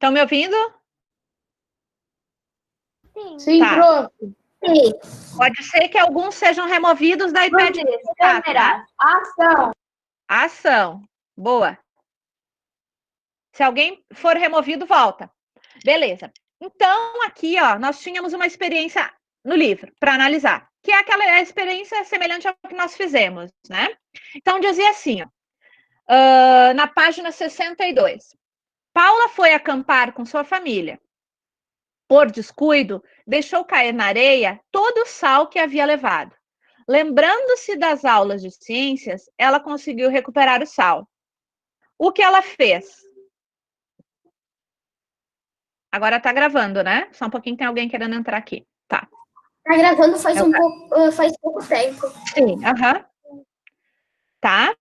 Estão me ouvindo? Sim, Tá. prof. Sim. Pode ser que alguns sejam removidos da iPad. Câmera, ação. Ação. Boa. Se alguém for removido, volta. Beleza. Então, aqui, ó, nós tínhamos uma experiência no livro para analisar, que é aquela experiência semelhante ao que nós fizemos, né? Então, dizia assim, ó, na página 62. Paula foi acampar com sua família. Por descuido, deixou cair na areia todo o sal que havia levado. Lembrando-se das aulas de ciências, ela conseguiu recuperar o sal. O que ela fez? Agora tá gravando, né? Só um pouquinho, tem alguém querendo entrar aqui. Tá. Tá gravando faz pouco tempo. Sim, aham. Tá?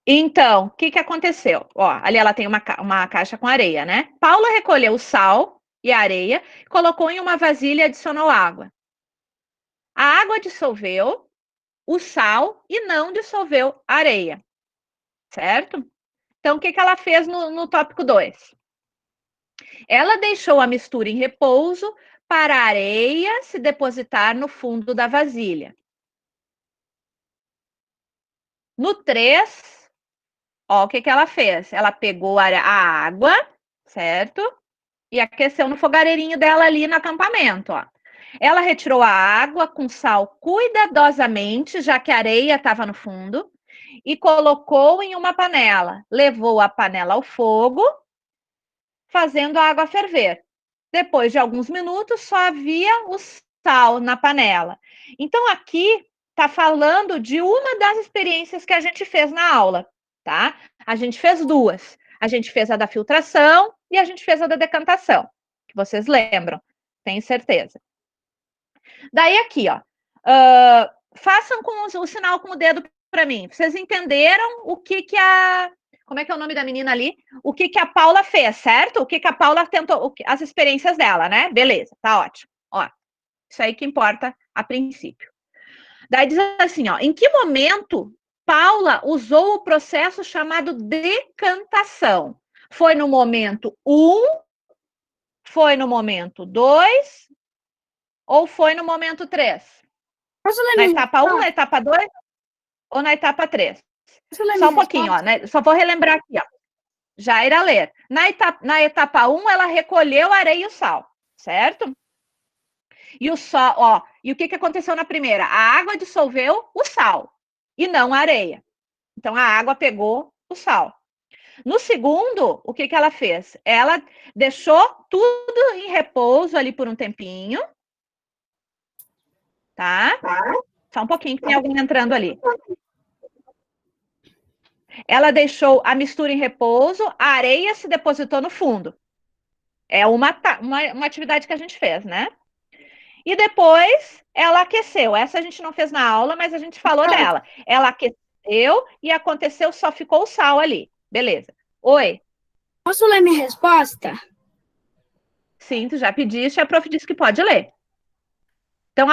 Então, o que aconteceu? Ó, ali ela tem uma caixa com areia, né? Paula recolheu o sal e a areia, colocou em uma vasilha e adicionou água. A água dissolveu o sal e não dissolveu a areia, certo? Então, o que ela fez no tópico 2? Ela deixou a mistura em repouso para a areia se depositar no fundo da vasilha. No 3, ó, o que ela fez? Ela pegou a água, certo? E aqueceu no fogareirinho dela ali no acampamento, ó. Ela retirou a água com sal cuidadosamente, já que a areia estava no fundo, e colocou em uma panela. Levou a panela ao fogo, fazendo a água ferver. Depois de alguns minutos, só havia o sal na panela. Então, aqui está falando de uma das experiências que a gente fez na aula, tá? A gente fez duas. A gente fez a da filtração e a gente fez a da decantação, que vocês lembram, tenho certeza. Daí aqui, ó, façam com o sinal com o dedo para mim. Vocês entenderam o que a... Como é que é o nome da menina ali? O que a Paula fez, certo? O que a Paula tentou, as experiências dela, né? Beleza, tá ótimo. Ó, isso aí que importa a princípio. Daí diz assim, ó, em que momento Paula usou o processo chamado decantação? Foi no momento 1, foi no momento 2 ou foi no momento 3? Na etapa 1, na etapa 2 ou na etapa 3? Só um pouquinho, ó, né? Só vou relembrar aqui, ó. Já irá ler. Na etapa 1, ela recolheu a areia e o sal, certo? E o sal, ó, e o que aconteceu na primeira? A água dissolveu o sal e não a areia. Então a água pegou o sal. No segundo, o que ela fez? Ela deixou tudo em repouso ali por um tempinho, tá? Só um pouquinho que tem alguém entrando ali. Ela deixou a mistura em repouso, a areia se depositou no fundo. É uma atividade que a gente fez, né? E depois ela aqueceu. Essa a gente não fez na aula, mas a gente falou dela. Ela aqueceu e aconteceu, só ficou o sal ali. Beleza. Oi? Posso ler minha resposta? Sim, tu já pediste, a prof disse que pode ler. Então,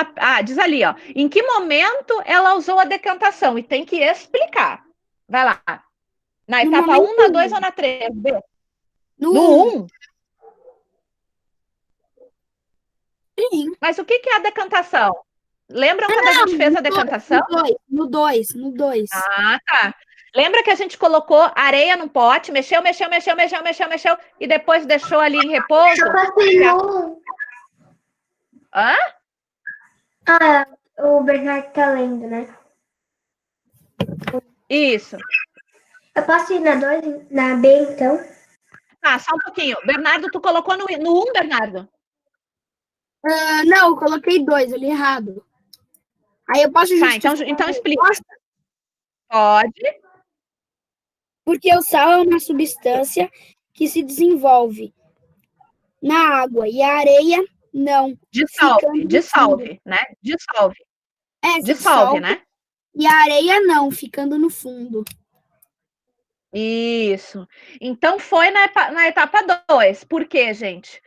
diz ali, ó. Em que momento ela usou a decantação? E tem que explicar. Vai lá. Na etapa 1, na 2 ou na 3? No 1? Sim. Mas o que é a decantação? Lembram quando a gente fez a decantação? No 2. Ah, tá. Lembra que a gente colocou areia num pote, mexeu, e depois deixou ali em repouso? Eu passei no... Hã? Ah, o Bernardo tá lendo, né? Isso. Eu posso ir na 2, na B, então? Ah, só um pouquinho. Bernardo, tu colocou no 1, Bernardo? Não, eu coloquei 2, eu li errado. Aí eu posso justificar. Tá, então explica. Pode. Porque o sal é uma substância que se desenvolve na água e a areia não. Dissolve, né? Dissolve. Dissolve, né? E a areia não, ficando no fundo. Isso. Então foi na etapa 2. Por quê, gente?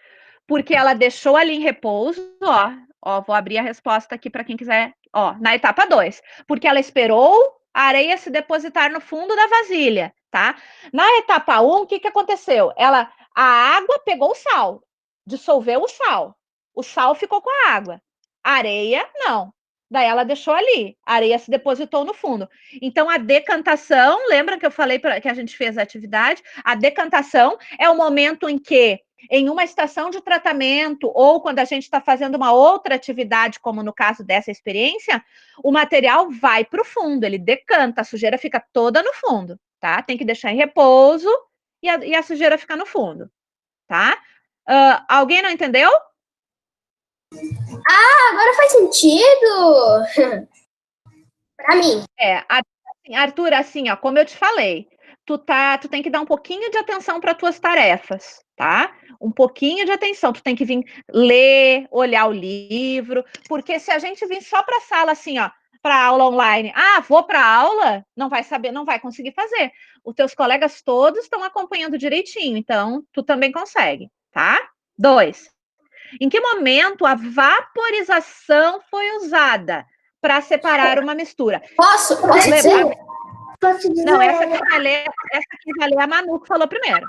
Porque ela deixou ali em repouso, ó, vou abrir a resposta aqui para quem quiser, ó, na etapa 2. Porque ela esperou a areia se depositar no fundo da vasilha, tá? Na etapa 1, o que aconteceu? A água pegou o sal, dissolveu o sal ficou com a água. A areia, não. Daí ela deixou ali, a areia se depositou no fundo. Então, a decantação, lembra que eu falei que a gente fez a atividade? A decantação é o momento em que, em uma estação de tratamento, ou quando a gente está fazendo uma outra atividade, como no caso dessa experiência, o material vai para o fundo, ele decanta, a sujeira fica toda no fundo, tá? Tem que deixar em repouso e a sujeira fica no fundo, tá? Alguém não entendeu? Agora faz sentido. Pra mim. Arthur, assim, ó, como eu te falei, tu tem que dar um pouquinho de atenção para tuas tarefas, tá? Um pouquinho de atenção, tu tem que vir ler, olhar o livro, porque se a gente vir só para a sala assim, ó, para aula online, vou para aula, não vai saber, não vai conseguir fazer. Os teus colegas todos estão acompanhando direitinho, então tu também consegue, tá? 2. Em que momento a vaporização foi usada para separar uma mistura? Posso dizer? Posso dizer? Não, essa que vai ler a Manu que falou primeiro.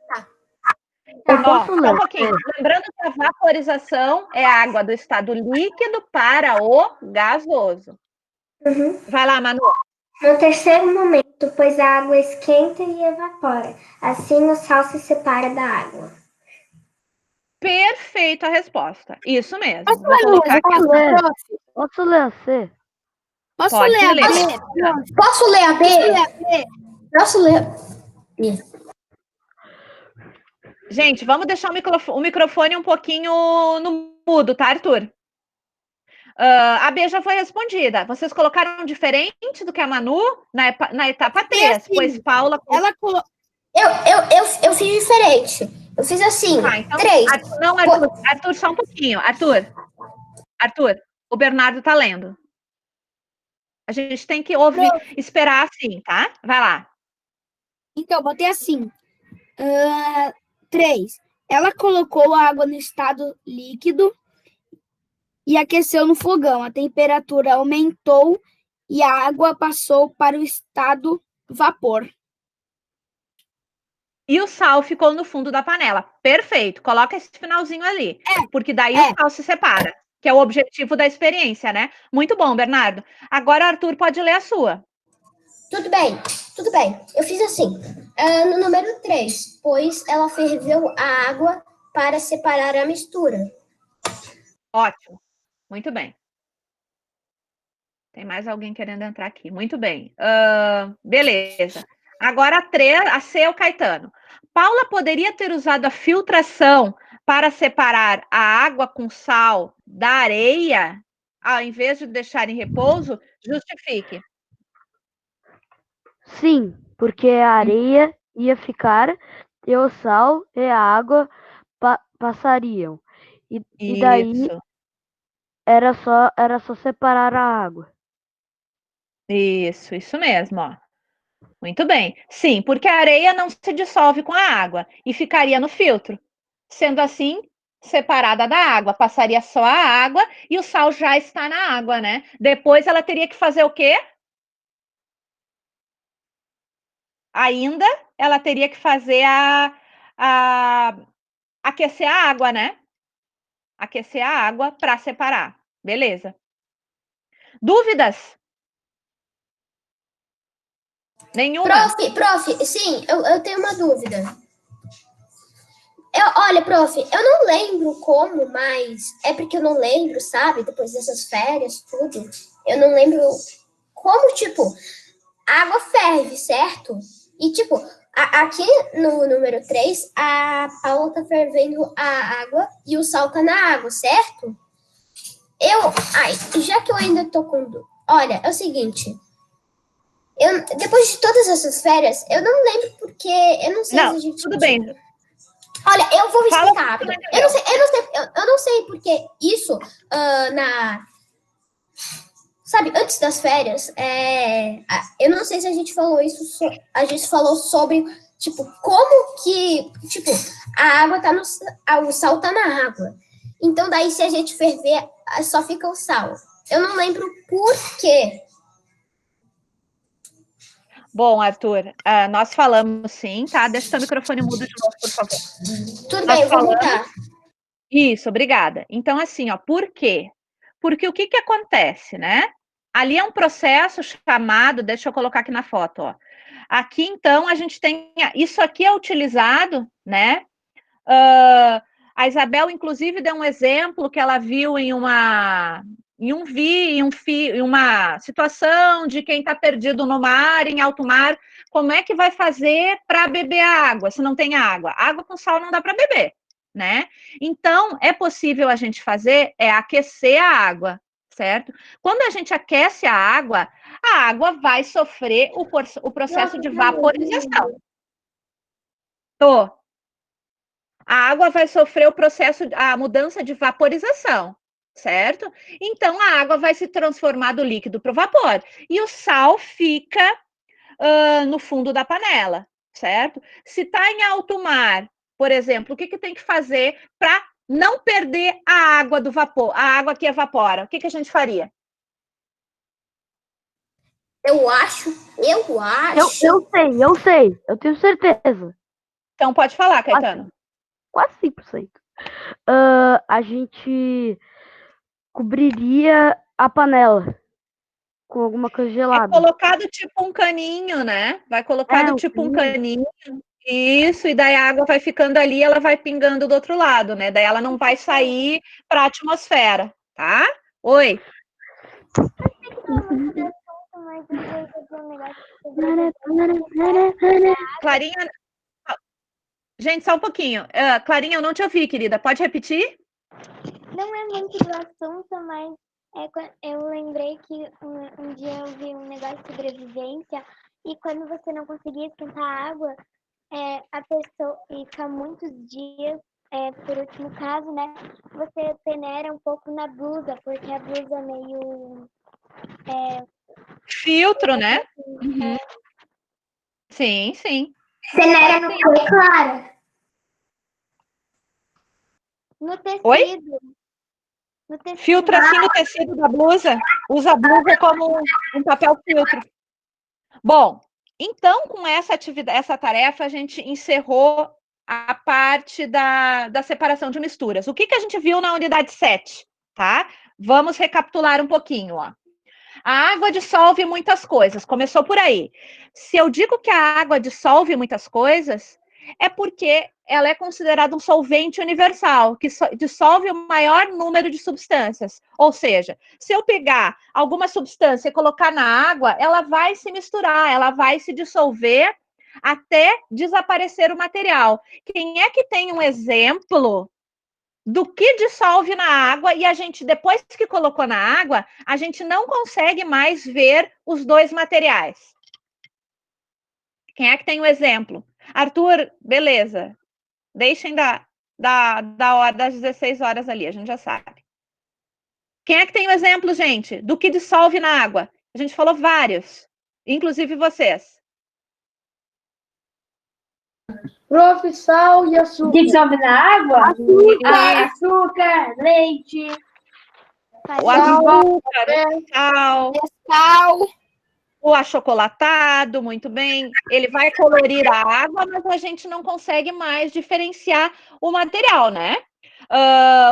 Tá. Só um pouquinho. Lembrando que a vaporização é a água do estado líquido para o gasoso. Uhum. Vai lá, Manu. No terceiro momento, pois a água esquenta e evapora. Assim o sal se separa da água. Perfeita a resposta. Isso mesmo. Posso Vou colocar aqui. Posso ler a C? Posso Pode ler a ler. B? Posso ler a B? Posso ler? Gente, vamos deixar o microfone um pouquinho no mudo, tá, Arthur? A B já foi respondida. Vocês colocaram diferente do que a Manu na etapa 3, assim, pois Paula... Ela colocou. Eu fiz diferente. Eu fiz assim, Então, 3. Arthur, só um pouquinho. Arthur, o Bernardo tá lendo. A gente tem que esperar assim, tá? Vai lá. Então, botei assim. 3. Ela colocou a água no estado líquido e aqueceu no fogão. A temperatura aumentou e a água passou para o estado vapor. E o sal ficou no fundo da panela. Perfeito. Coloca esse finalzinho ali. Porque daí o sal se separa, que é o objetivo da experiência, né? Muito bom, Bernardo. Agora, Arthur, pode ler a sua. Tudo bem. Eu fiz assim. No número 3, pois ela ferveu a água para separar a mistura. Ótimo. Muito bem. Tem mais alguém querendo entrar aqui. Muito bem. Beleza. Agora a C é o Caetano. Paula poderia ter usado a filtração para separar a água com sal da areia, ao invés de deixar em repouso? Justifique. Sim, porque a areia ia ficar e o sal e a água passariam. E daí Isso. era só separar a água. Isso mesmo, ó. Muito bem. Sim, porque a areia não se dissolve com a água e ficaria no filtro. Sendo assim, separada da água, passaria só a água e o sal já está na água, né? Depois ela teria que fazer o quê? Ainda ela teria que fazer aquecer a água, né? Aquecer a água para separar. Beleza. Dúvidas? Nenhuma? Prof, sim, eu tenho uma dúvida. Olha, prof, eu não lembro como, mas é porque eu não lembro, sabe? Depois dessas férias, tudo. Eu não lembro como, tipo, a água ferve, certo? E, tipo, aqui no número 3, a Paula tá fervendo a água e o sal tá na água, certo? Já que eu ainda tô com... Olha, é o seguinte... depois de todas essas férias, eu não lembro porque... Eu não sei se a gente... Tudo bem. Olha, eu vou explicar rápido. Eu não sei porque isso sabe, antes das férias, eu não sei se a gente falou isso, a gente falou sobre, tipo, como que, tipo, a água tá o sal tá na água. Então, daí, se a gente ferver, só fica o sal. Eu não lembro por quê. Bom, Arthur, nós falamos sim, tá? Deixa o seu microfone mudo de novo, por favor. Tudo bem, eu vou mudar. Isso, obrigada. Então, assim, ó, por quê? Porque o que que acontece, né? Ali é um processo chamado, deixa eu colocar aqui na foto, ó. Aqui, então, a gente tem, isso aqui é utilizado, né? A Isabel, inclusive, deu um exemplo que ela viu em uma situação de quem está perdido no mar, em alto mar, como é que vai fazer para beber a água, se não tem água? Água com sal não dá para beber, né? Então, é possível a gente fazer, aquecer a água, certo? Quando a gente aquece a água vai sofrer o processo de vaporização. A água vai sofrer a mudança de vaporização, certo? Então, a água vai se transformar do líquido para o vapor. E o sal fica no fundo da panela, certo? Se está em alto mar, por exemplo, o que tem que fazer para não perder a água do vapor, a água que evapora? O que a gente faria? Eu acho. Eu sei, eu tenho certeza. Então, pode falar, Caetano. Quase 100%. A gente cobriria a panela com alguma coisa gelada. É colocado tipo um caninho, né? Vai colocado tipo um caninho. Isso, e daí a água vai ficando ali, ela vai pingando do outro lado, né? Daí ela não vai sair para a atmosfera, tá? Oi. Clarinha, gente, só um pouquinho. Clarinha, eu não te ouvi, querida. Pode repetir? Não é muito do assunto, mas eu lembrei que um dia eu vi um negócio de sobrevivência e quando você não conseguia esquentar a água, a pessoa fica muitos dias, por último caso, né? Você peneira um pouco na blusa, porque a blusa é meio... Filtro, né? Uhum. Sim, sim. Peneira no quê, Clara? No tecido. Oi? No tecido. Filtra assim no tecido da blusa. Usa a blusa como um papel filtro. Bom, então com essa tarefa a gente encerrou a parte da separação de misturas. O que a gente viu na unidade 7, tá? Vamos recapitular um pouquinho, ó. A água dissolve muitas coisas, começou por aí. Se eu digo que a água dissolve muitas coisas, é porque ela é considerada um solvente universal, que dissolve o maior número de substâncias. Ou seja, se eu pegar alguma substância e colocar na água, ela vai se misturar, ela vai se dissolver até desaparecer o material. Quem é que tem um exemplo do que dissolve na água e a gente, depois que colocou na água, a gente não consegue mais ver os dois materiais? Quem é que tem um exemplo? Arthur, beleza. Deixem da hora das 16 horas ali, a gente já sabe. Quem é que tem um exemplo, gente, do que dissolve na água? A gente falou vários, inclusive vocês. Prof, sal e açúcar. O que dissolve na água? Açúcar, leite. O açúcar, o sal, o achocolatado, muito bem. Ele vai colorir a água, mas a gente não consegue mais diferenciar o material, né?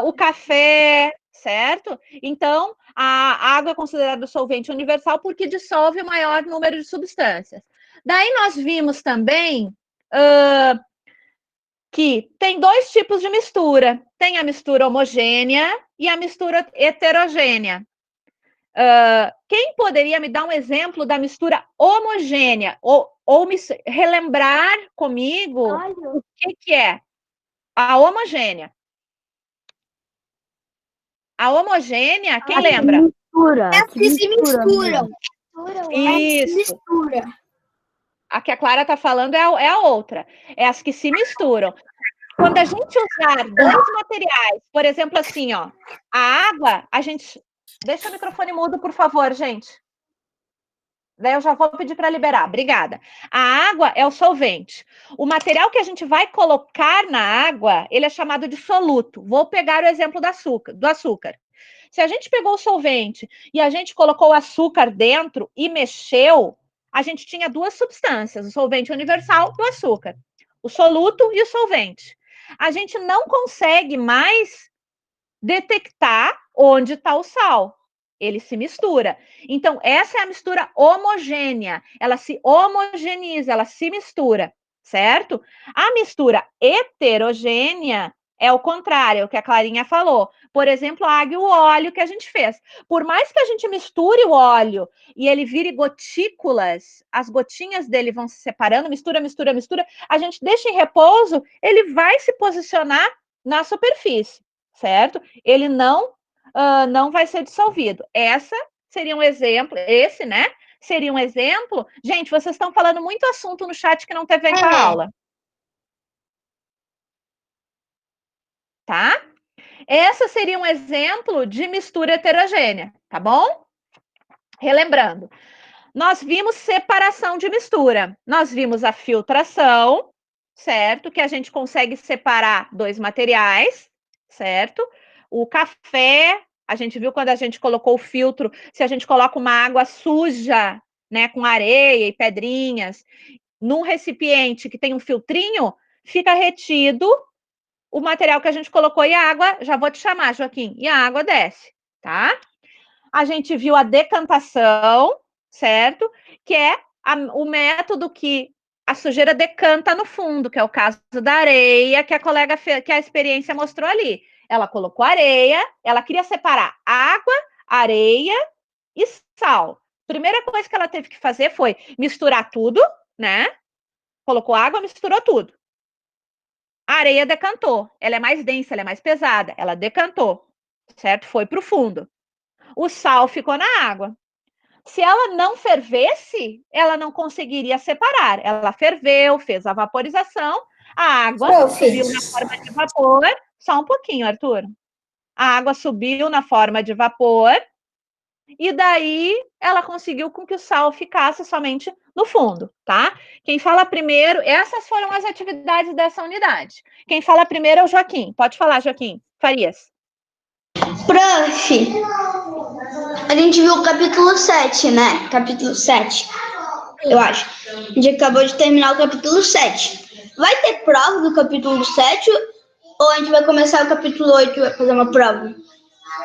O café, certo? Então, a água é considerada solvente universal porque dissolve o maior número de substâncias. Daí nós vimos também que tem dois tipos de mistura. Tem a mistura homogênea e a mistura heterogênea. Quem poderia me dar um exemplo da mistura homogênea? Ou me relembrar comigo o que é a homogênea? A homogênea, quem lembra? As que se misturam. Isso. A que a Clara está falando é a outra. É as que se misturam. Quando a gente usar dois materiais, por exemplo, assim, ó, a água, a gente... Deixa o microfone mudo, por favor, gente. Daí eu já vou pedir para liberar. Obrigada. A água é o solvente. O material que a gente vai colocar na água, ele é chamado de soluto. Vou pegar o exemplo do açúcar. Se a gente pegou o solvente e a gente colocou o açúcar dentro e mexeu, a gente tinha duas substâncias, o solvente universal e o açúcar. O soluto e o solvente. A gente não consegue mais detectar onde está o sal. Ele se mistura. Então, essa é a mistura homogênea. Ela se homogeneiza, ela se mistura, certo? A mistura heterogênea é o contrário, é o que a Clarinha falou. Por exemplo, a água e o óleo que a gente fez. Por mais que a gente misture o óleo e ele vire gotículas, as gotinhas dele vão se separando, mistura, mistura, mistura, a gente deixa em repouso, ele vai se posicionar na superfície, certo? Ele não vai ser dissolvido. Essa seria um exemplo, esse, né? Seria um exemplo. Gente, vocês estão falando muito assunto no chat que não teve a aula. Tá? Essa seria um exemplo de mistura heterogênea, tá bom? Relembrando, nós vimos separação de mistura. Nós vimos a filtração, certo? Que a gente consegue separar dois materiais, certo? O café, a gente viu quando a gente colocou o filtro, se a gente coloca uma água suja, né, com areia e pedrinhas, num recipiente que tem um filtrinho, fica retido o material que a gente colocou e a água, já vou te chamar, Joaquim, e a água desce, tá? A gente viu a decantação, certo? Que é o método que a sujeira decanta no fundo, que é o caso da areia que a colega fez, que a experiência mostrou ali. Ela colocou areia, ela queria separar água, areia e sal. Primeira coisa que ela teve que fazer foi misturar tudo, né? Colocou água, misturou tudo. A areia decantou. Ela é mais densa, ela é mais pesada. Ela decantou, certo? Foi para o fundo. O sal ficou na água. Se ela não fervesse, ela não conseguiria separar. Ela ferveu, fez a vaporização, a água subiu na forma de vapor. Só um pouquinho, Arthur. A água subiu na forma de vapor e daí ela conseguiu com que o sal ficasse somente no fundo, tá? Quem fala primeiro, essas foram as atividades dessa unidade. Quem fala primeiro é o Joaquim. Pode falar, Joaquim Farias. Prof, a gente viu o capítulo 7, né? Capítulo 7, eu acho. A gente acabou de terminar o capítulo 7. Vai ter prova do capítulo 7 ou a gente vai começar o capítulo 8 e vai fazer uma prova?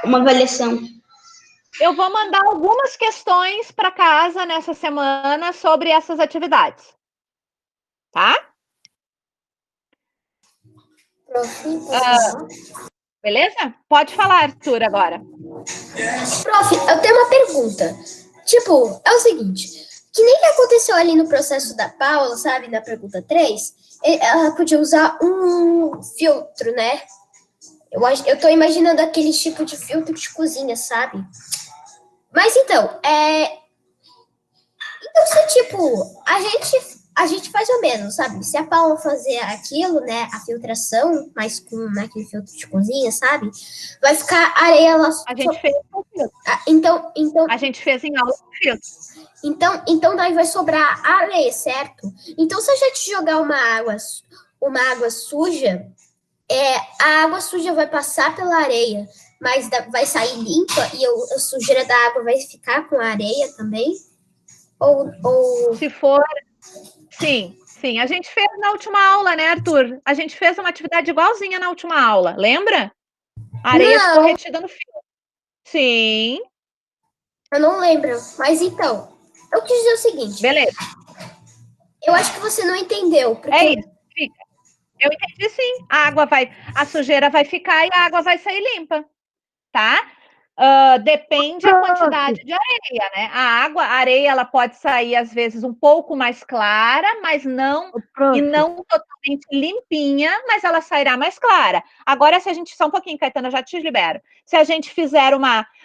Uma avaliação? Eu vou mandar algumas questões para casa nessa semana sobre essas atividades. Tá? Beleza? Pode falar, Arthur, agora. Prof, eu tenho uma pergunta. Tipo, é o seguinte, que nem que aconteceu ali no processo da Paula, sabe, na pergunta 3, ela podia usar um filtro, né? Eu tô imaginando aquele tipo de filtro de cozinha, sabe? Mas então, então, se tipo, a gente faz o mesmo, sabe? Se a Paula fazer aquilo, né, a filtração, mas com aquele filtro de cozinha, sabe? Vai ficar areia lá. A gente fez com filtro. Então... A gente fez em aula com filtro. Então daí vai sobrar areia, certo? Então, se a gente jogar uma água suja, a água suja vai passar pela areia, mas vai sair limpa e a sujeira da água vai ficar com a areia também? Ou... Se for... Sim. A gente fez na última aula, né, Arthur? A gente fez uma atividade igualzinha na última aula, lembra? A areia ficou retida no filtro. Sim. Eu não lembro, mas então, eu quis dizer o seguinte. Beleza. Eu acho que você não entendeu. Porque... É isso, fica. Eu entendi sim. A sujeira vai ficar e a água vai sair limpa, tá? Depende da quantidade de areia, né? A areia, ela pode sair às vezes um pouco mais clara, mas não totalmente limpinha, mas ela sairá mais clara. Agora, se a gente, só um pouquinho, Caetano, eu já te libero. Se a gente fizer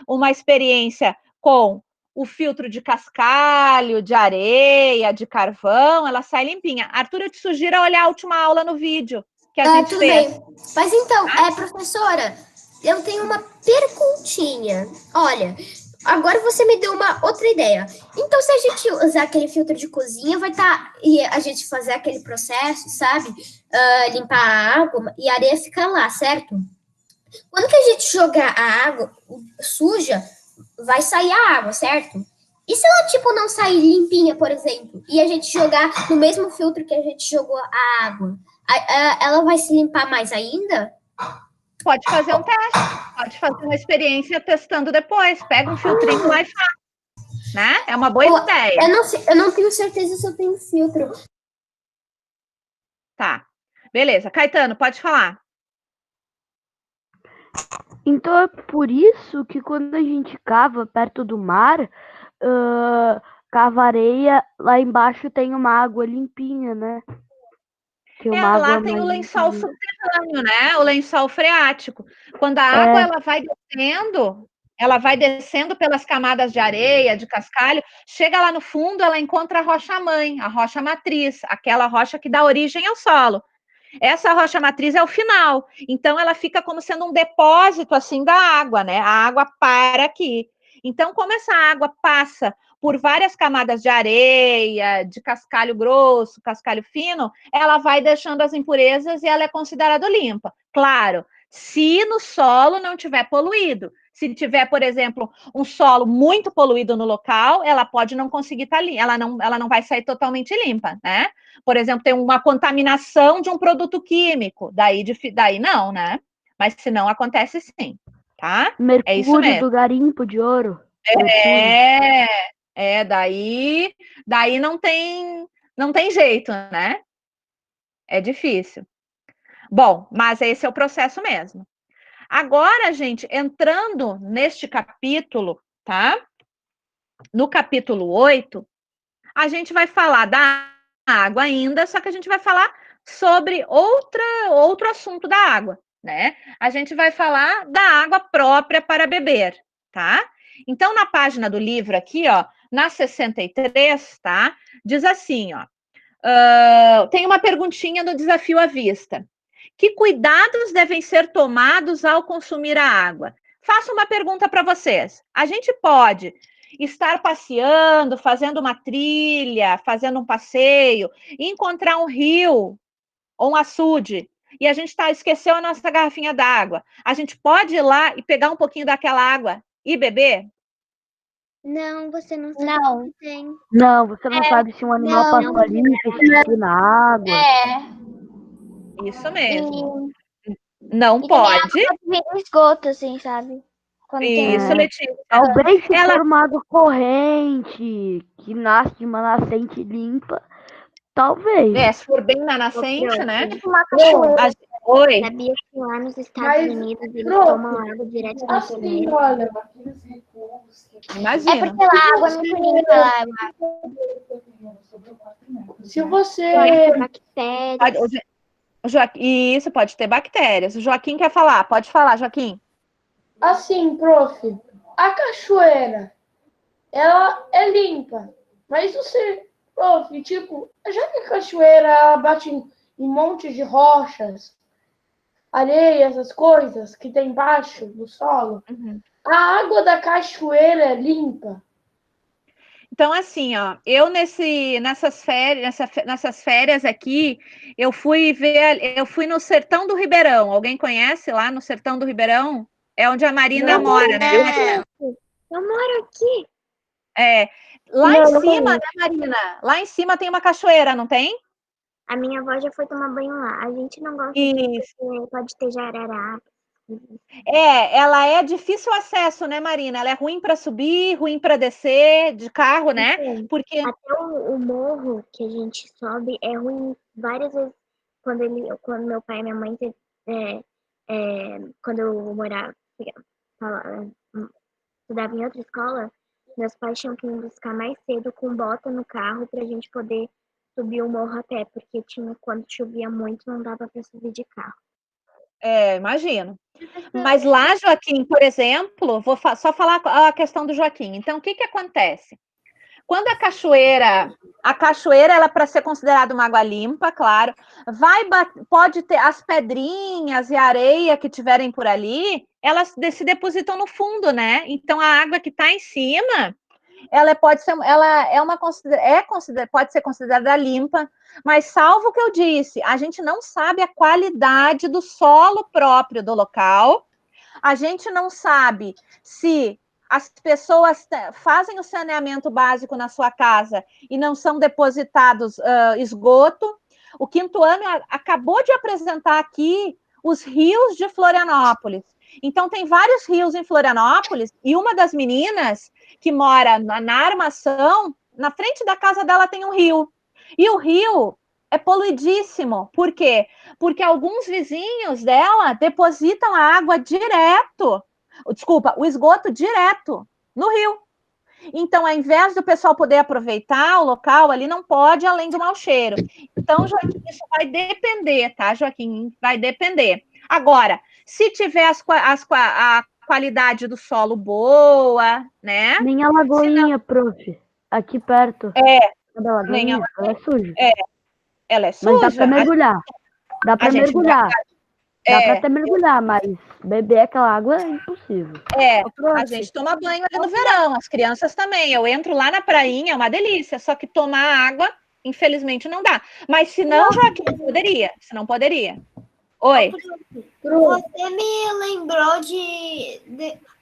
uma experiência com o filtro de cascalho, de areia, de carvão, ela sai limpinha. Arthur, eu te sugiro olhar a última aula no vídeo que a gente fez. Tudo bem. Mas então, professora, eu tenho uma perguntinha. Olha, agora você me deu uma outra ideia. Então, se a gente usar aquele filtro de cozinha, vai estar... E a gente fazer aquele processo, sabe? Limpar a água e a areia ficar lá, certo? Quando que a gente jogar a água suja, vai sair a água, certo? E se ela, tipo, não sair limpinha, por exemplo, e a gente jogar no mesmo filtro que a gente jogou a água, ela vai se limpar mais ainda? Pode fazer um teste, pode fazer uma experiência testando depois. Pega um filtrinho lá e faz, né? É uma boa ideia. Eu não tenho certeza se eu tenho filtro. Tá, beleza. Caetano, pode falar. Então é por isso que quando a gente cava perto do mar, cava areia, lá embaixo tem uma água limpinha, né? Tem uma Lá água tem o mais lençol limpinha. subterrâneo, né? O lençol freático. Quando a água ela vai descendo pelas camadas de areia, de cascalho, chega lá no fundo, ela encontra a rocha-mãe, a rocha matriz, aquela rocha que dá origem ao solo. Essa rocha matriz é o final. Então, ela fica como sendo um depósito, assim, da água, né? A água para aqui. Então, como essa água passa por várias camadas de areia, de cascalho grosso, cascalho fino, ela vai deixando as impurezas e ela é considerada limpa. Claro, se no solo não tiver poluído. Se tiver, por exemplo, um solo muito poluído no local, ela pode não conseguir estar limpa, ela não vai sair totalmente limpa, né? Por exemplo, tem uma contaminação de um produto químico, daí não, né? Mas se não, acontece sim, tá? É isso Mercúrio mesmo. do garimpo de ouro. Daí não tem jeito, né? É difícil. Bom, mas esse é o processo mesmo. Agora, gente, entrando neste capítulo, tá? No capítulo 8, a gente vai falar da água ainda, só que a gente vai falar sobre outro assunto da água, né? A gente vai falar da água própria para beber, tá? Então, na página do livro aqui, ó, na 63, tá? Diz assim, ó, tem uma perguntinha no desafio à vista. Que cuidados devem ser tomados ao consumir a água? Faço uma pergunta para vocês. A gente pode estar passeando, fazendo uma trilha, fazendo um passeio, e encontrar um rio ou um açude, e a gente esqueceu a nossa garrafinha d'água. A gente pode ir lá e pegar um pouquinho daquela água e beber? Não, você não sabe se tem. Não, você não sabe se um animal não. passou ali, se xixi na água. Isso mesmo. E Não também a água pode. pode vir no esgoto, assim, sabe? Quando tem Isso, Letícia. Talvez se Ela- for uma água corrente, que nasce de uma nascente limpa, talvez. se for bem na nascente, né? tipo uma cachoeira. Oi. Sabia que lá nos Estados Mas, Unidos eles prof, tomam água direto da Assim, torneira? olha, aqueles recursos que Imagina. É porque lá a água é muito limpa, lá se você tem bactérias. Isso, pode ter bactérias. O Joaquim quer falar. Pode falar, Joaquim. assim, prof, a cachoeira, ela é limpa, mas você, prof, tipo, já que a cachoeira ela bate em monte de rochas, areia, essas coisas que tem embaixo do solo, a água da cachoeira é limpa? Então, assim, ó, eu nessas férias aqui, eu fui no Sertão do Ribeirão. Alguém conhece lá no Sertão do Ribeirão? É onde a Marina mora, né? Eu moro aqui. Lá em cima, né, Marina? Lá em cima tem uma cachoeira, não tem? A minha avó já foi tomar banho lá. A gente não gosta Isso. porque pode ter jararaca. Ela é difícil acesso, né, Marina? Ela é ruim para subir, ruim para descer de carro, né? Então, Porque até o morro que a gente sobe é ruim várias vezes. Quando meu pai e minha mãe quando eu estudava em outra escola, meus pais tinham que me buscar mais cedo com bota no carro para a gente poder subir o morro a pé, porque quando chovia muito não dava para subir de carro. imagino. Mas lá, Joaquim, por exemplo, vou só falar a questão do Joaquim. Então, o que acontece? Quando a cachoeira ela para ser considerada uma água limpa, claro, pode ter as pedrinhas e a areia que tiverem por ali, elas se depositam no fundo, né? Então a água que está em cima, pode ser considerada limpa, mas salvo o que eu disse, a gente não sabe a qualidade do solo próprio do local, a gente não sabe se as pessoas fazem o saneamento básico na sua casa e não são depositados esgoto. O quinto ano acabou de apresentar aqui os rios de Florianópolis. Então, tem vários rios em Florianópolis e uma das meninas que mora na Armação, na frente da casa dela tem um rio. E o rio é poluidíssimo. Por quê? Porque alguns vizinhos dela depositam a água direto, o esgoto direto no rio. Então, ao invés do pessoal poder aproveitar o local ali, não pode, além do mau cheiro. Então, Joaquim, isso vai depender, tá, Joaquim? Vai depender. Agora, se tiver a qualidade do solo boa, né? Nem a Lagoinha, prof. Aqui perto. Da Lagoinha, ela é suja. Ela é suja. Mas dá pra mergulhar. Dá pra mergulhar. Dá pra até mergulhar, mas beber aquela água é impossível. A gente toma banho ali no verão, as crianças também. Eu entro lá na prainha, é uma delícia, só que tomar água, infelizmente, não dá. Mas se não, Joaquim, poderia. Se não, poderia. Oi. Você me lembrou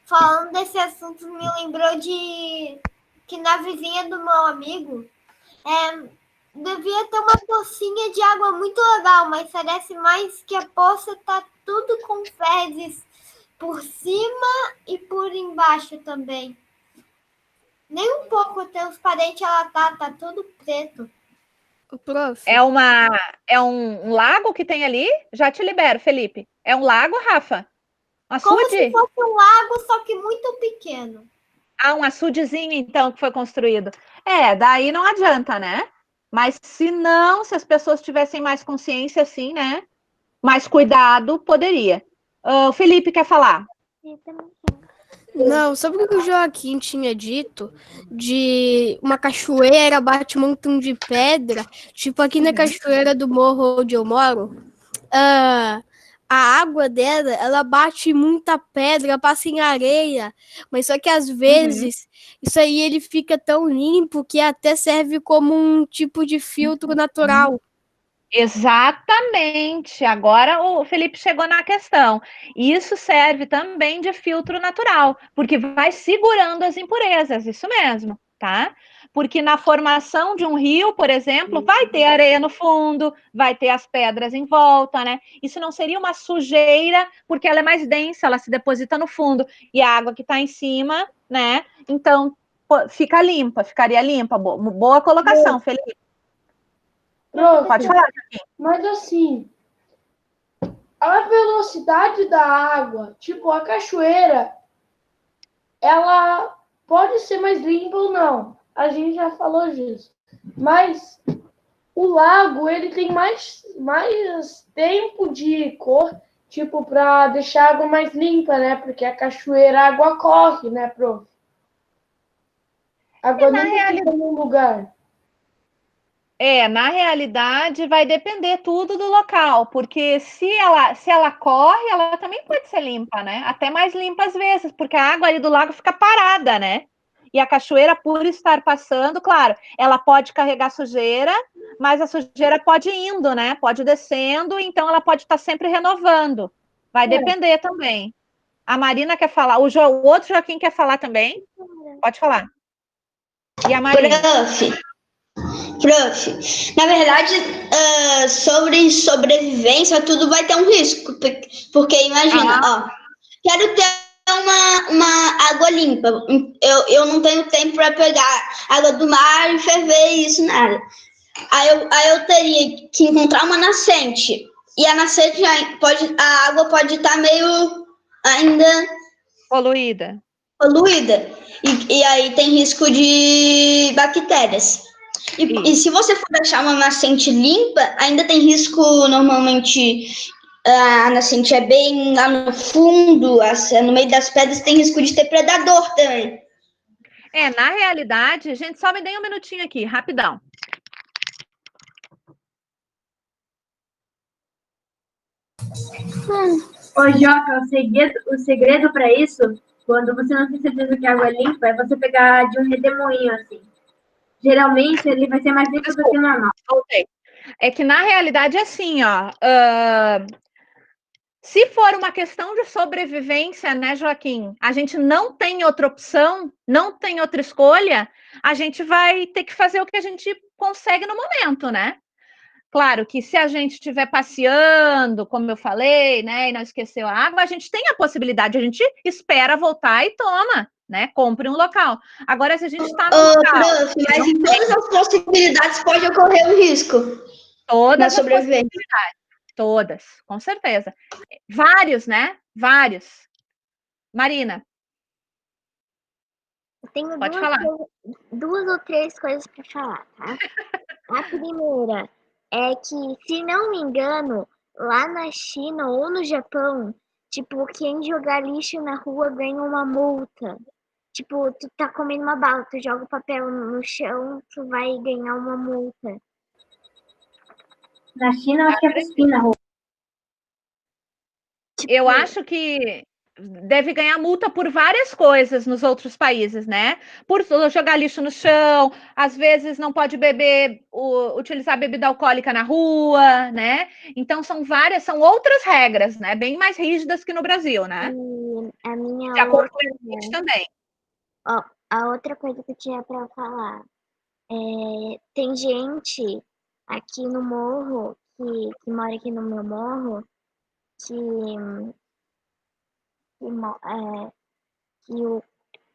falando desse assunto, me lembrou que na vizinha do meu amigo devia ter uma pocinha de água muito legal, mas parece mais que a poça tá tudo com fezes por cima e por embaixo também. Nem um pouco transparente ela tá tudo preto. Prof. É um lago que tem ali? Já te libero, Felipe. É um lago, Rafa? Um açude? Como se fosse um lago, só que muito pequeno. Um açudezinho, então, que foi construído. Daí não adianta, né? Mas se as pessoas tivessem mais consciência, assim, né? Mais cuidado, poderia. O Felipe quer falar? Não, sabe o que o Joaquim tinha dito? De uma cachoeira bate um montão de pedra. Tipo, aqui na cachoeira do morro onde eu moro, a água dela, ela bate muita pedra, passa em areia. Mas só que às vezes, isso aí ele fica tão limpo que até serve como um tipo de filtro natural. Exatamente. Agora o Felipe chegou na questão. Isso serve também de filtro natural, porque vai segurando as impurezas, isso mesmo, tá? Porque na formação de um rio, por exemplo, vai ter areia no fundo, vai ter as pedras em volta, né? Isso não seria uma sujeira, porque ela é mais densa, ela se deposita no fundo, e a água que está em cima, né? Então, ficaria limpa. Boa colocação, Felipe. Pode falar, Joaquim. Mas assim, a velocidade da água, tipo a cachoeira, ela pode ser mais limpa ou não. A gente já falou disso. Mas o lago, ele tem mais tempo de cor, tipo, para deixar a água mais limpa, né? Porque a cachoeira, a água corre, né, prof? A água nunca fica num lugar. Na realidade, vai depender tudo do local, porque se ela corre, ela também pode ser limpa, né? Até mais limpa às vezes, porque a água ali do lago fica parada, né? E a cachoeira, por estar passando, claro, ela pode carregar sujeira, mas a sujeira pode ir indo, né? Pode ir descendo, então ela pode estar sempre renovando. Vai depender também. A Marina quer falar, o outro Joaquim quer falar também? Pode falar. E a Marina? Prof, na verdade, sobre sobrevivência, tudo vai ter um risco. Porque imagina, quero ter uma água limpa. Eu não tenho tempo para pegar água do mar e ferver isso, nada. Aí eu teria que encontrar uma nascente. E a nascente, a água pode estar meio ainda poluída. E aí tem risco de bactérias. E se você for deixar uma nascente limpa, ainda tem risco, normalmente, a nascente é bem lá no fundo, no meio das pedras, tem risco de ter predador também. Na realidade, gente, só me dê um minutinho aqui, rapidão. Ô, Joca, o segredo para isso, quando você não tem certeza que a água é limpa, é você pegar de um redemoinho, assim. Geralmente, ele vai ser mais limpo do que o normal. É que, na realidade, é assim, ó. Se for uma questão de sobrevivência, né, Joaquim? A gente não tem outra opção, não tem outra escolha, a gente vai ter que fazer o que a gente consegue no momento, né? Claro que se a gente estiver passeando, como eu falei, né, e não esqueceu a água, a gente tem a possibilidade, a gente espera voltar e toma, né? Compre um local. Agora, se a gente está no local... Prof, mas em todas as possibilidades pode ocorrer um risco na Todas as sobrevivência. possibilidades. Todas, com certeza. Vários, né? Vários. Marina, Eu tenho pode falar. duas ou três coisas para falar, tá? A primeira é que, se não me engano, lá na China ou no Japão, tipo, quem jogar lixo na rua ganha uma multa. Tipo, tu tá comendo uma bala, tu joga o papel no chão, tu vai ganhar uma multa. Na China, eu acho que é cuspir na rua. Eu acho que deve ganhar multa por várias coisas nos outros países, né? Por jogar lixo no chão, às vezes não pode beber, utilizar bebida alcoólica na rua, né? Então são outras regras, né? Bem mais rígidas que no Brasil, né? E a minha De acordo outra, com a gente também. ó, a outra coisa que eu tinha para falar tem gente aqui no morro, que mora aqui no meu morro,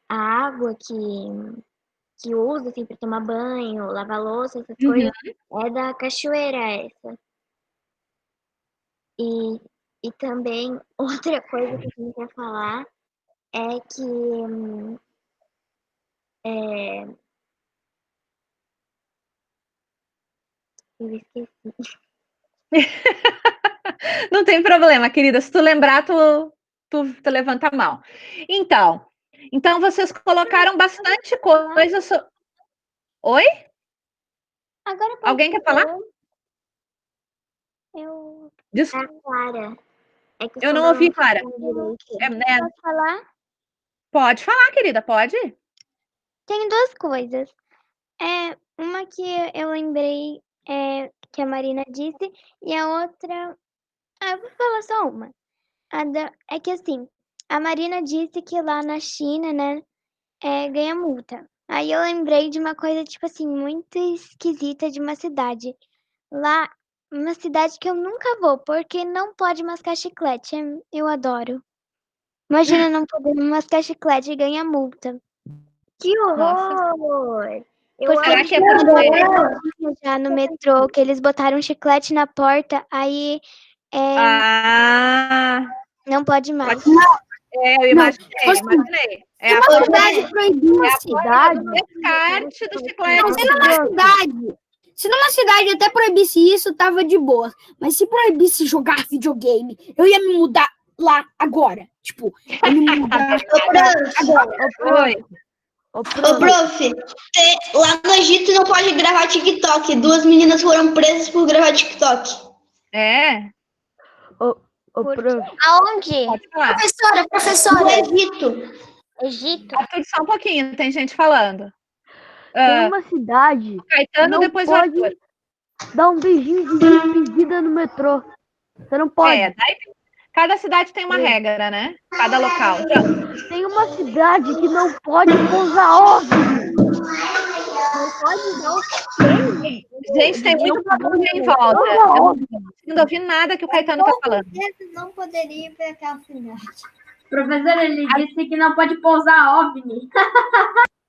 a água que usa assim, para tomar banho, lavar louça, essas coisas, é da cachoeira essa. E também outra coisa que eu tinha para falar é que eu esqueci. Não tem problema, querida. Se tu lembrar, tu levanta a mão. Então vocês colocaram bastante coisa. Oi? Agora Alguém quer falar? Eu. Desculpa, Clara. É que o eu som não dela ouvi, tá Clara. ficando direito. Né? Posso falar? Pode falar, querida, pode. Tem duas coisas. Uma que eu lembrei que a Marina disse, e a outra. Eu vou falar só uma. É que assim, a Marina disse que lá na China, né, ganha multa. Aí eu lembrei de uma coisa, tipo assim, muito esquisita de uma cidade. Lá, uma cidade que eu nunca vou, porque não pode mascar chiclete. Eu adoro. Imagina não poder mascar chiclete e ganhar multa. Que horror! Será que é porque... já no metrô, que eles botaram chiclete na porta, aí não pode mais. Eu imaginei. É uma cidade proibida. Cidade. Descarte do chiclete. Se numa cidade até proibisse isso, tava de boa. Mas se proibisse jogar videogame, eu ia me mudar lá agora. Tipo, eu me mudar agora. Oi. Ô, prof, lá no Egito não pode gravar TikTok. 2 meninas foram presas por gravar TikTok. Ô, prof. Aonde? Pode falar. Professora. No Egito. Egito? Só um pouquinho, tem gente falando. Tem uma cidade. Caetano, não depois pode vai. dar um beijinho de despedida no metrô. Você não pode. Daí cada cidade tem uma regra, né? Cada local. Tem uma cidade que não pode pousar OVNI. Não pode não. Gente, tem muito barulho em volta. Eu não consigo ouvir nada que o Caetano tá falando. Não poderia ir para aquela cidade. Professor, ele disse que não pode pousar OVNI.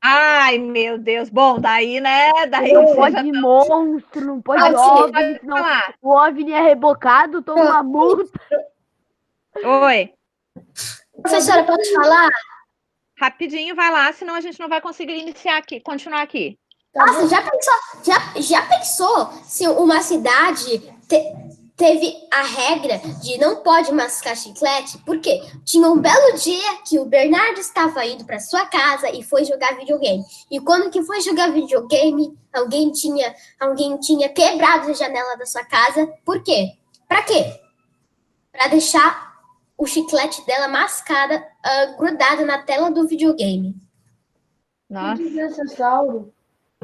Ai, meu Deus. Bom, daí, né? Daí Não pode monstro, não pode OVNI. O OVNI é rebocado, toma uma multa. Oi. Professora, pode falar? Rapidinho, vai lá, senão a gente não vai conseguir continuar aqui. Nossa, já pensou se uma cidade teve a regra de não pode mascar chiclete? Por quê? Tinha um belo dia que o Bernardo estava indo para sua casa e foi jogar videogame. E quando que foi jogar videogame, alguém tinha quebrado a janela da sua casa. Por quê? Para quê? Para deixar o chiclete dela mascada, grudado na tela do videogame.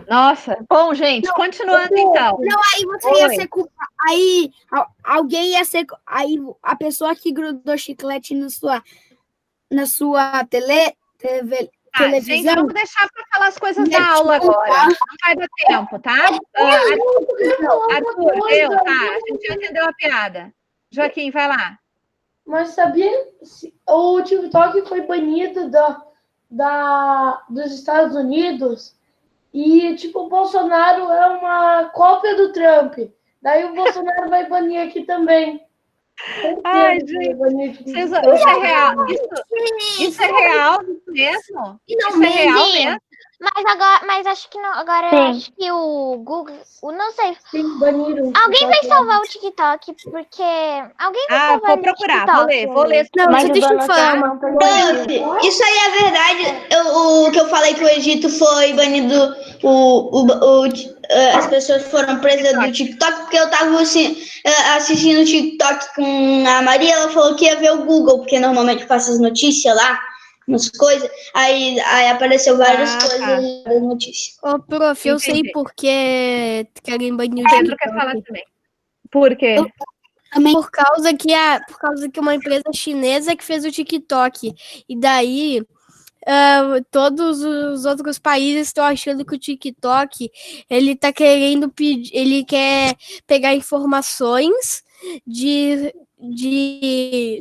Nossa. Bom, gente, continuando então. Não, aí você ia ser culpado. Aí alguém ia ser. Aí a pessoa que grudou chiclete na sua Tá, gente, televisão. vamos deixar para falar as coisas ia da aula te contar. agora. Não vai dar tempo, tá? Arthur, deu? Tá, a gente já entendeu a piada. Joaquim, vai lá. Mas sabia? O TikTok foi banido dos Estados Unidos e, tipo, o Bolsonaro é uma cópia do Trump. Daí o Bolsonaro vai banir aqui também. Ai, gente, isso é real. Isso é real mesmo? Isso é real mesmo? Mas acho que não. Agora eu acho que o Google. Não sei. Sim, baniram. Alguém vai salvar o TikTok, porque. Alguém vai salvar vou o procurar, TikTok. vou ler. Não, Mas deixa eu falar. Prof, isso aí é verdade. O que eu falei que o Egito foi banido, as pessoas foram presas do TikTok, porque eu tava assistindo o TikTok com a Maria, ela falou que ia ver o Google, porque normalmente passa as notícias lá, umas coisas, aí apareceu várias coisas das notícias. Ô, prof, eu sei Entendi. por que querem banir o Pedro quer falar TikTok. também. Por quê? Também por causa que uma empresa chinesa que fez o TikTok. E daí todos os outros países estão achando que o TikTok ele tá querendo pedir, ele quer pegar informações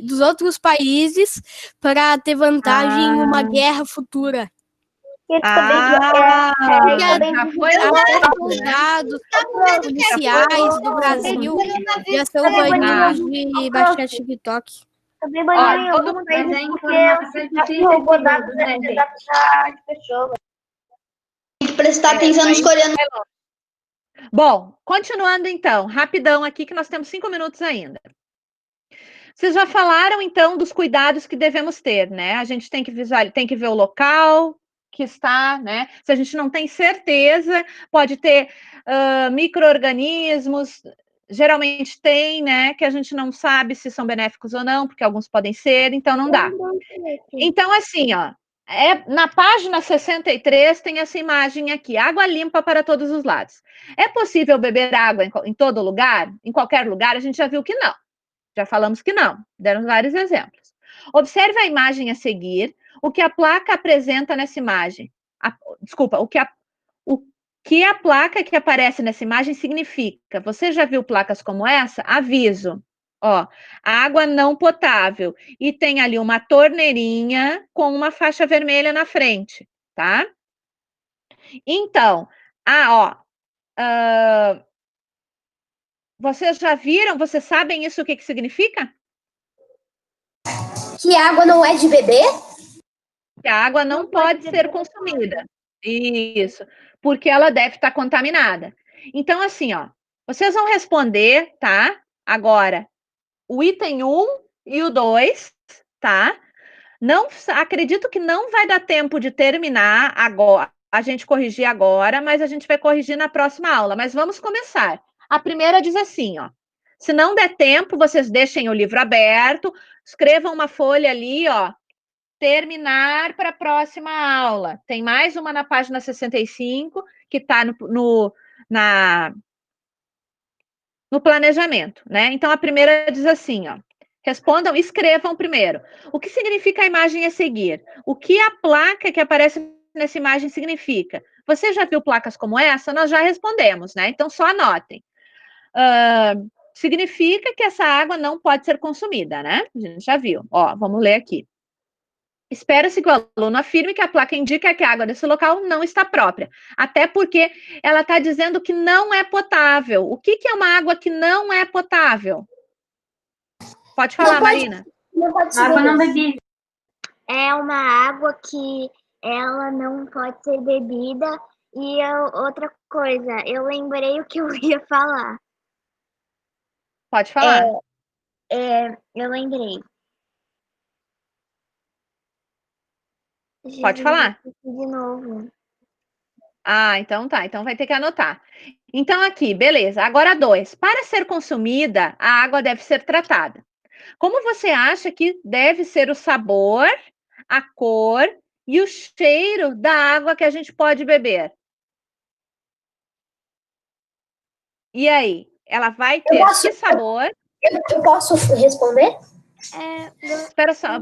dos outros países para ter vantagem em uma guerra futura. Já foi Soldados policiais do Brasil já são banidos de baixar TikTok. Também Olha, em todo alguns mundo países é porque informação de 30 roubou dados segundos, né, gente? da pessoa. Tem que prestar atenção nos coreanos. Bom, continuando então, rapidão aqui que nós temos 5 minutos ainda. Vocês já falaram então dos cuidados que devemos ter, né? A gente tem que tem que ver o local que está, né? Se a gente não tem certeza, pode ter micro-organismos, geralmente tem, né? Que a gente não sabe se são benéficos ou não, porque alguns podem ser, então não dá. Então, assim, ó, na página 63 tem essa imagem aqui, água limpa para todos os lados. É possível beber água em todo lugar? Em qualquer lugar? A gente já viu que não. Já falamos que não, deram vários exemplos. Observe a imagem a seguir, o que a placa apresenta nessa imagem. O que a placa que aparece nessa imagem significa. Você já viu placas como essa? Aviso. Ó, água não potável. E tem ali uma torneirinha com uma faixa vermelha na frente, tá? Então, vocês já viram? Vocês sabem isso o que significa? Que água não é de beber? Que a água não pode ser consumida. Isso, porque ela deve estar contaminada. Então, assim, ó, vocês vão responder, tá? Agora, o item 1 e o 2, tá? Não, acredito que não vai dar tempo de terminar agora, a gente corrigir agora, mas a gente vai corrigir na próxima aula. Mas vamos começar. A primeira diz assim, ó. Se não der tempo, vocês deixem o livro aberto, escrevam uma folha ali, ó. Terminar para a próxima aula. Tem mais uma na página 65, que está no planejamento, né? Então, a primeira diz assim, ó. Respondam, escrevam primeiro. O que significa a imagem a seguir? O que a placa que aparece nessa imagem significa? Você já viu placas como essa? Nós já respondemos, né? Então, só anotem. Significa que essa água não pode ser consumida, né? A gente já viu. Ó, vamos ler aqui. Espera-se que o aluno afirme que a placa indica que a água desse local não está própria, até porque ela está dizendo que não é potável. O que é uma água que não é potável? Pode falar, Marina. Não pode ser Água não bebida. bebida. É uma água que ela não pode ser bebida. E outra coisa, eu lembrei o que eu ia falar. Pode falar. Eu lembrei. Pode falar. De novo. Então tá. Então vai ter que anotar. Então aqui, beleza. Agora 2. Para ser consumida, a água deve ser tratada. Como você acha que deve ser o sabor, a cor e o cheiro da água que a gente pode beber? E aí? ela vai ter que sabor? Eu posso responder? Espera só.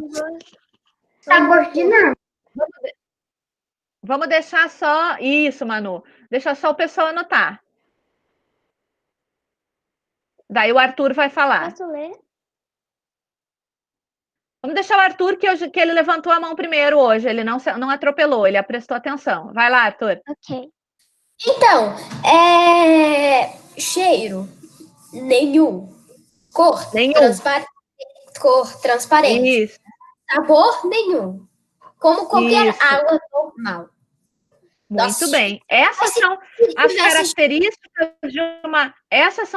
Sabor de nada. Vamos deixar só... Isso, Manu. Deixa só o pessoal anotar. Daí o Arthur vai falar. Posso ler? Vamos deixar o Arthur, que ele levantou a mão primeiro hoje. Ele não atropelou, ele prestou atenção. Vai lá, Arthur. Ok. Então, cheiro nenhum. Cor Nenhum. Cor transparente. Isso. Sabor nenhum. Como qualquer Isso. água normal. Muito Nossa, bem. Essas são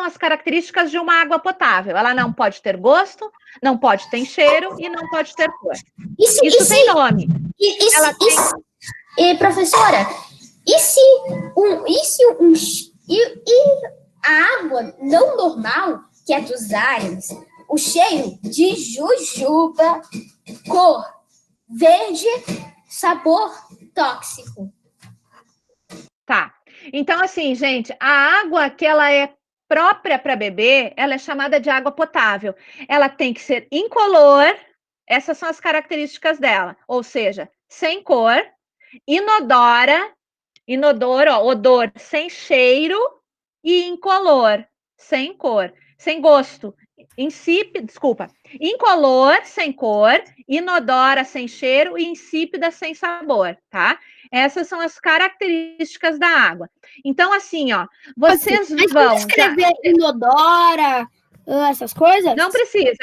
as características de uma água potável. Ela não pode ter gosto, não pode ter cheiro e não pode ter cor. Isso tem nome. Professora, a água não normal, que é dos aliens, o cheiro de jujuba, cor verde, sabor tóxico. Tá. Então, assim, gente, a água que ela é própria para beber, ela é chamada de água potável. Ela tem que ser incolor, essas são as características dela, ou seja, sem cor, odor sem cheiro e incolor, sem cor, sem gosto. Incolor, sem cor, inodora, sem cheiro e insípida, sem sabor, tá? Essas são as características da água. Então, assim, ó, vocês vão... escrever inodora, essas coisas? Não precisa,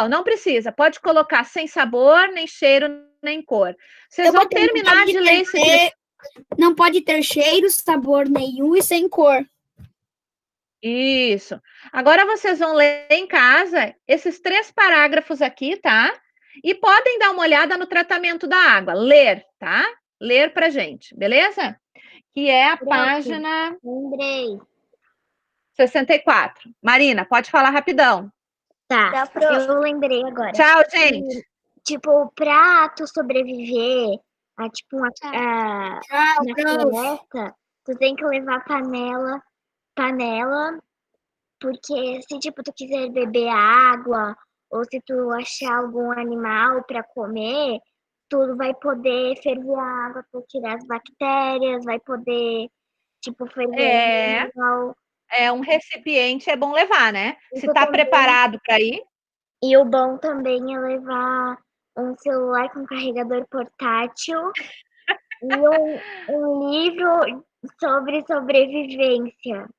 não precisa. Pode colocar sem sabor, nem cheiro, nem cor. Vocês vão terminar de ler esse... Não pode ter cheiro, sabor nenhum e sem cor. Isso. Agora vocês vão ler em casa esses 3 parágrafos aqui, tá? E podem dar uma olhada no tratamento da água. Ler, tá? Ler pra gente, beleza? Que é a página... Lembrei. 64. Marina, pode falar rapidão. Tá, eu lembrei agora. Tchau, gente. Tipo, pra tu sobreviver a, tipo, uma floresta, tu tem que levar panela, porque se, tipo, tu quiser beber água, ou se tu achar algum animal pra comer, tu vai poder ferver a água pra tirar as bactérias, vai poder, tipo, ferver o animal. É um recipiente, é bom levar, né? Se tá preparado para ir. E o bom também é levar um celular com carregador portátil e um livro sobre sobrevivência.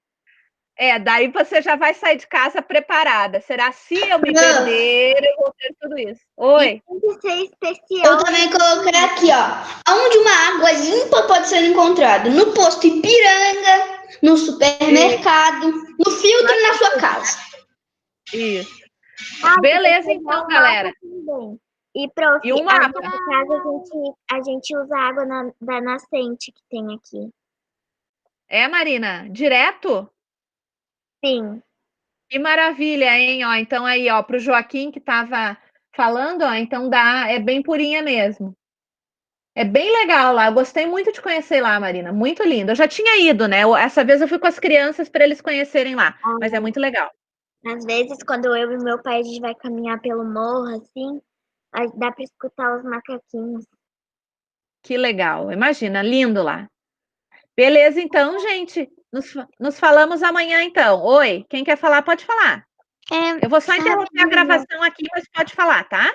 Daí você já vai sair de casa preparada. Será se eu me perder, eu vou ter tudo isso. Oi. E tem que ser especial. Eu também coloquei aqui, ó. Onde uma água limpa pode ser encontrada? No posto Ipiranga, no supermercado, no filtro e na sua casa. Isso. Beleza, então, galera. E, prof, e um mapa. Aqui em casa a gente usa a água da nascente que tem aqui. Marina? Direto? Sim. Que maravilha, hein? Ó, então aí, ó, pro Joaquim que estava falando, ó, então é bem purinha mesmo. É bem legal lá, eu gostei muito de conhecer lá, Marina, muito lindo. Eu já tinha ido, né? Essa vez eu fui com as crianças para eles conhecerem lá, mas é muito legal. Às vezes, quando eu e meu pai a gente vai caminhar pelo morro, assim, dá para escutar os macaquinhos. Que legal, imagina, lindo lá. Beleza, então, gente, nos falamos amanhã, então. Oi, quem quer falar, pode falar. Eu vou só interromper a gravação aqui, mas pode falar, tá?